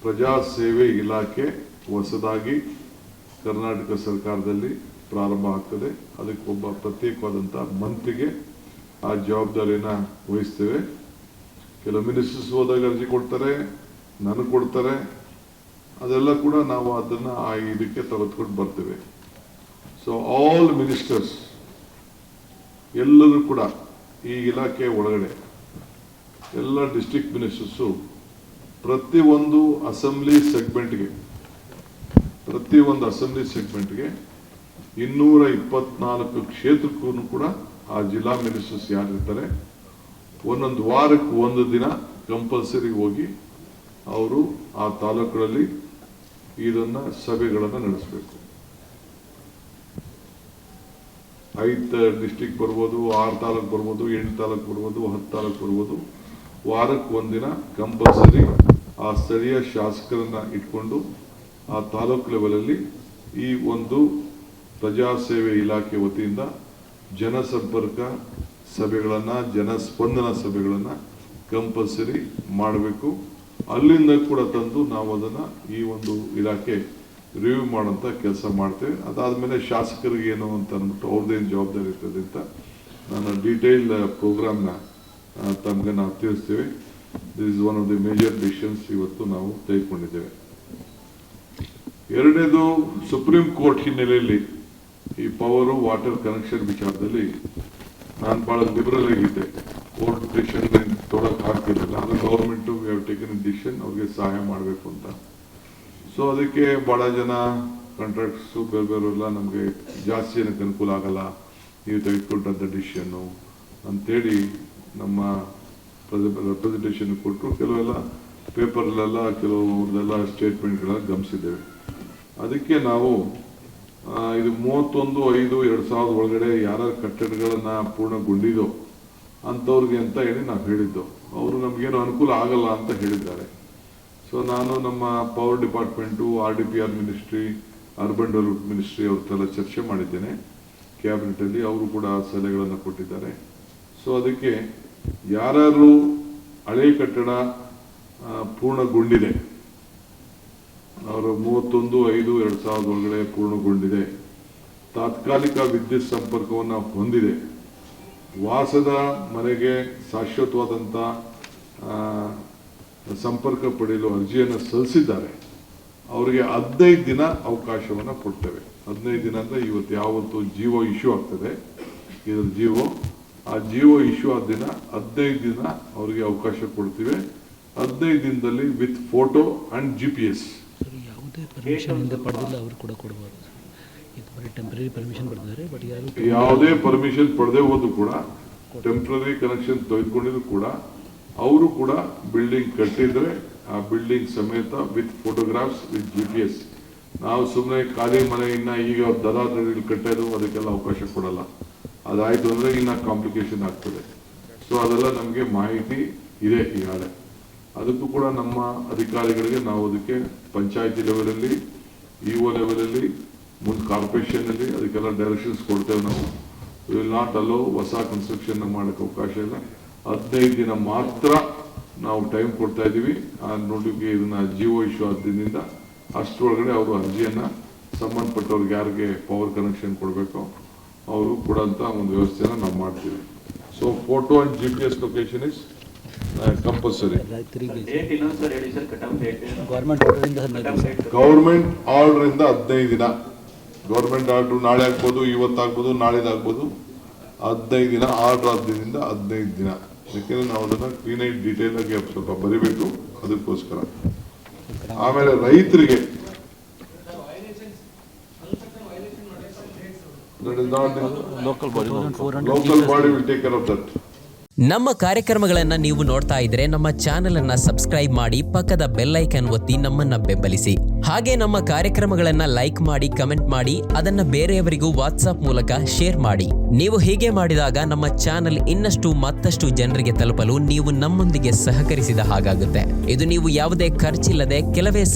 ಪ್ರಜಾ ಸೇವೆ ಇಲಾಖೆ ಹೊಸದಾಗಿ ಕರ್ನಾಟಕ ಸರ್ಕಾರದಲ್ಲಿ ಪ್ರಾರಂಭ ಆಗ್ತದೆ. ಅದಕ್ಕೆ ಒಬ್ಬ ಪ್ರತ್ಯೇಕವಾದಂಥ ಮಂತ್ರಿಗೆ ಆ ಜವಾಬ್ದಾರಿಯನ್ನು ವಹಿಸ್ತೇವೆ. ಕೆಲವು ಮಿನಿಸ್ಟರ್ಸ್ ಹೋದಾಗ ಅರ್ಜಿ ಕೊಡ್ತಾರೆ, ನನಗೆ ಕೊಡ್ತಾರೆ, ಅದೆಲ್ಲ ಕೂಡ ನಾವು ಅದನ್ನು ಆ ಇದಕ್ಕೆ ತೆಗೆದುಕೊಂಡು ಬರ್ತೇವೆ. ಸೊ ಆಲ್ ಮಿನಿಸ್ಟರ್ಸ್ ಎಲ್ಲರೂ ಕೂಡ ಈ ಇಲಾಖೆ ಒಳಗಡೆ ಎಲ್ಲ ಡಿಸ್ಟ್ರಿಕ್ಟ್ ಮಿನಿಸ್ಟರ್ಸು ಪ್ರತಿಯೊಂದು ಅಸೆಂಬ್ಲಿ ಸೆಗ್ಮೆಂಟ್ಗೆ 224 ಕ್ಷೇತ್ರಕ್ಕೂ ಕೂಡ ಆ ಜಿಲ್ಲಾ ಮಿನಿಸ್ಟರ್ಸ್ ಯಾರಿರ್ತಾರೆ ಒಂದೊಂದು ವಾರಕ್ಕೆ ಒಂದು ದಿನ ಕಂಪಲ್ಸರಿ ಹೋಗಿ ಅವರು ಆ ತಾಲೂಕುಗಳಲ್ಲಿ ಇದನ್ನ ಸಭೆಗಳನ್ನು ನಡೆಸಬೇಕು. 5 ಡಿಸ್ಟ್ರಿಕ್ಟ್ ಬರ್ಬೋದು, 6 ತಾಲೂಕು ಬರ್ಬೋದು, 8 ತಾಲೂಕು ಬರ್ಬೋದು, 10 ತಾಲೂಕು ಬರ್ಬೋದು. ವಾರಕ್ಕೆ ಒಂದಿನ ಕಂಪಲ್ಸರಿ ಆ ಸ್ಥಳೀಯ ಶಾಸಕರನ್ನ ಇಟ್ಕೊಂಡು ಆ ತಾಲೂಕು ಲೆವೆಲಲ್ಲಿ ಈ ಒಂದು ಪ್ರಜಾಸೇವೆ ಇಲಾಖೆ ವತಿಯಿಂದ ಜನಸಂಪರ್ಕ ಸಭೆಗಳನ್ನು, ಜನಸ್ಪಂದನ ಸಭೆಗಳನ್ನು ಕಂಪಲ್ಸರಿ ಮಾಡಬೇಕು. ಅಲ್ಲಿಂದ ಕೂಡ ತಂದು ನಾವು ಅದನ್ನು ಈ ಒಂದು ಇಲಾಖೆ ರಿವ್ಯೂ ಮಾಡೋಂಥ ಕೆಲಸ ಮಾಡ್ತೇವೆ. ಅದಾದಮೇಲೆ ಶಾಸಕರಿಗೆ ಏನು ಅಂತ ಅಂದ್ಬಿಟ್ಟು ಅವ್ರದ್ದೇನು ಜವಾಬ್ದಾರಿ ಇರ್ತದೆ ಅಂತ ನಾನು ಡೀಟೇಲ್ ಪ್ರೋಗ್ರಾಮ್ನ ತಮಗೆ ನಾವು ತಿಳಿಸ್ತೇವೆ. This is one of the major decisions ಇವತ್ತು ನಾವು ತೆಗೆದುಕೊಂಡಿದ್ದೇವೆ. ಎರಡನೇದು, ಸುಪ್ರೀಂ ಕೋರ್ಟ್ ಹಿನ್ನೆಲೆಯಲ್ಲಿ ಈ ಪವರ್ ವಾಟರ್ ಕನೆಕ್ಷನ್ ವಿಚಾರದಲ್ಲಿ ನಾನು ಭಾಳ ಲಿಬರಲ್ ಆಗಿದ್ದೆ. ಕೋರ್ಟ್ ಡಿಸಿಷನ್ ತೊಡಕ್ಕೆ ಹಾಕಿರಲಿಲ್ಲ. ಅದು government we have taken decision ಅವ್ರಿಗೆ ಸಹಾಯ ಮಾಡಬೇಕು ಅಂತ. ಸೊ ಅದಕ್ಕೆ ಭಾಳ ಜನ ಕಾಂಟ್ರಾಕ್ಟ್ಸು ಬೇರೆಲ್ಲ ನಮಗೆ ಜಾಸ್ತಿ ಏನಕ್ಕೆ ಅನುಕೂಲ ಆಗಲ್ಲ ನೀವು ತೆಗೆದುಕೊಂಡಂಥ ಡಿಸಿಷನ್ನು ಅಂತೇಳಿ ನಮ್ಮ ರೆಪ್ರೆಸೆಂಟೇಷನ್ ಕೊಟ್ಟರು. ಕೆಲವೆಲ್ಲ ಪೇಪರ್ಲೆಲ್ಲ ಕೆಲವ್ರದೆಲ್ಲ ಸ್ಟೇಟ್ಮೆಂಟ್ಗಳೆಲ್ಲ ಗಮನಿಸಿದ್ದೇವೆ. ಅದಕ್ಕೆ ನಾವು ಇದು 31/5/2000 ಒಳಗಡೆ ಯಾರ್ಯಾರು ಕಟ್ಟಡಗಳನ್ನು ಪೂರ್ಣಗೊಂಡಿದೋ ಅಂಥವ್ರಿಗೆ ಅಂತ ಹೇಳಿ ನಾವು ಹೇಳಿದ್ದು. ಅವರು ನಮಗೇನು ಅನುಕೂಲ ಆಗಲ್ಲ ಅಂತ ಹೇಳಿದ್ದಾರೆ. ಸೊ ನಾನು ನಮ್ಮ power department, RDPR ministry, urban development ministry ಅವ್ರದ್ದೆಲ್ಲ ಚರ್ಚೆ ಮಾಡಿದ್ದೇನೆ ಕ್ಯಾಬಿನೆಟಲ್ಲಿ. ಅವರು ಕೂಡ ಸಲಹೆಗಳನ್ನು ಕೊಟ್ಟಿದ್ದಾರೆ. ಸೊ ಅದಕ್ಕೆ ಯಾರು ಹಳೆ ಕಟ್ಟಡ ಪೂರ್ಣಗೊಂಡಿದೆ, ಅವರು 31/5/2000 ಒಳಗಡೆ ಪೂರ್ಣಗೊಂಡಿದೆ, ತಾತ್ಕಾಲಿಕ ವಿದ್ಯುತ್ ಸಂಪರ್ಕವನ್ನು ಹೊಂದಿದೆ, ವಾಸದ ಮನೆಗೆ ಶಾಶ್ವತವಾದಂಥ ಸಂಪರ್ಕ ಪಡೆಯಲು ಅರ್ಜಿಯನ್ನು ಸಲ್ಲಿಸಿದ್ದಾರೆ, ಅವರಿಗೆ 15 ದಿನ ಅವಕಾಶವನ್ನು ಕೊಡ್ತೇವೆ. 15 ದಿನ ಅಂದರೆ ಇವತ್ತು ಯಾವತ್ತು ಜಿಯೋ ಇಶ್ಯೂ ಆಗ್ತದೆ, ಇದರ ಆ ಜಿಯೋ ಇಶ್ಯೂ ಆದ ದಿನ 15 ದಿನ ಅವರಿಗೆ ಅವಕಾಶ ಕೊಡ್ತೀವಿ. 15 ದಿನದಲ್ಲಿ ವಿತ್ ಫೋಟೋ ಅಂಡ್ GPS. ಯಾವುದೇ ಪರ್ಮಿಷನ್ ಪಡೆದೇ ಹೋದ್ರು ಕೂಡ, ಟೆಂಪ್ರರಿ ಕನೆಕ್ಷನ್ ತೆಗೆದುಕೊಂಡಿದ್ರು ಕೂಡ, ಅವರು ಕೂಡ ಬಿಲ್ಡಿಂಗ್ ಕಟ್ಟಿದ್ರೆ ಆ ಬಿಲ್ಡಿಂಗ್ ಸಮೇತ ವಿತ್ ಫೋಟೋಗ್ರಾಫ್ಸ್ ವಿತ್ GPS. ನಾವು ಸುಮ್ಮನೆ ಖಾಲಿ ಮನೆ ಈಗ ದರಾದಲ್ಲಿ ಕಟ್ಟೋದು ಅದಕ್ಕೆಲ್ಲ ಅವಕಾಶ ಕೊಡಲ್ಲ. ಅದಾಯ್ತು ಅಂದ್ರೆ ಕಾಂಪ್ಲಿಕೇಶನ್ ಆಗ್ತದೆ. ಸೊ ಅದೆಲ್ಲ ನಮಗೆ ಮಾಹಿತಿ ಇದೆ ಈಗಾಗಲೇ. ಅದಕ್ಕೂ ಕೂಡ ನಮ್ಮ ಅಧಿಕಾರಿಗಳಿಗೆ ನಾವು ಅದಕ್ಕೆ ಪಂಚಾಯತಿ ಲೆವೆಲಲ್ಲಿ, EO ಲೆವೆಲಲ್ಲಿ, ಮುಂದೆ ಕಾರ್ಪೊರೇಷನ್ನಲ್ಲಿ ಅದಕ್ಕೆಲ್ಲ ಡೈರೆಕ್ಷನ್ಸ್ ಕೊಡ್ತೇವೆ. ನಾವು ವಿಲ್ ನಾಟ್ ಅಲೋ ಹೊಸ ಕನ್ಸ್ಟ್ರಕ್ಷನ್ ಮಾಡೋಕ್ಕೆ ಅವಕಾಶ ಇಲ್ಲ. 15 ದಿನ ಮಾತ್ರ ನಾವು ಟೈಮ್ ಕೊಡ್ತಾ ಇದ್ದೀವಿ. ಆ ನೋಟಿಗೆ ಇದನ್ನ ಜಿಯೋ ಇಶ್ಯೂ ಆದ್ರಿಂದ ಅಷ್ಟರೊಳಗಡೆ ಅವರು ಅರ್ಜಿಯನ್ನು ಸಂಬಂಧಪಟ್ಟವ್ರಿಗೆ ಯಾರಿಗೆ ಪವರ್ ಕನೆಕ್ಷನ್ ಕೊಡಬೇಕು ಅವರು ಕೊಡೋಂಥ ಒಂದು ವ್ಯವಸ್ಥೆಯನ್ನು ನಾವು ಮಾಡ್ತೀವಿ. So photo and GPS location is compulsory. Government order ಇಂದ 15 ದಿನ. ಗೌರ್ಮೆಂಟ್ ಆರ್ಡರ್ ನಾಳೆ ಆಗ್ಬೋದು, ಇವತ್ತಾಗ್ಬೋದು, ನಾಳೆದಾಗ್ಬೋದು. 15 ದಿನ ಆರ್ಡರ್ ಆದ್ರಿಂದ 15 ದಿನ. ಯಾಕೆಂದ್ರೆ ನಾವು ಅದನ್ನ ಕ್ಲೀನ್ ಆಗಿ ಡೀಟೇಲ್ ಆಗಿ ಸ್ವಲ್ಪ ಬರಿಬೇಕು, ಅದಕ್ಕೋಸ್ಕರ. ಆಮೇಲೆ ರೈತರಿಗೆ local body will take care of that. ನಮ್ಮ ಕಾರ್ಯಕ್ರಮಗಳನ್ನು ನೀವು ನೋಡ್ತಾ ಇದ್ರೆ ನಮ್ಮ ಚಾನೆಲ್ ಅನ್ನ ಸಬ್ಸ್ಕ್ರೈಬ್ ಮಾಡಿ, ಪಕ್ಕದ ಬೆಲ್ ಐಕಾನ್ ಒತ್ತಿ ನಮ್ಮನ್ನ ಬೆಂಬಲಿಸಿ. ಹಾಗೆ ನಮ್ಮ ಕಾರ್ಯಕ್ರಮಗಳನ್ನ ಲೈಕ್ ಮಾಡಿ, ಕಮೆಂಟ್ ಮಾಡಿ, ಅದನ್ನ ಬೇರೆಯವರಿಗೂ ವಾಟ್ಸ್ಆಪ್ ಮೂಲಕ ಶೇರ್ ಮಾಡಿ. ನೀವು ಹೀಗೆ ಮಾಡಿದಾಗ ನಮ್ಮ ಚಾನೆಲ್ ಇನ್ನಷ್ಟು ಮತ್ತಷ್ಟು ಜನರಿಗೆ ತಲುಪಲು ನೀವು ನಮ್ಮೊಂದಿಗೆ ಸಹಕರಿಸಿದ ಹಾಗಾಗುತ್ತೆ. ಇದು ನೀವು ಯಾವುದೇ ಖರ್ಚಿಲ್ಲದೆ ಕೆಲವೇ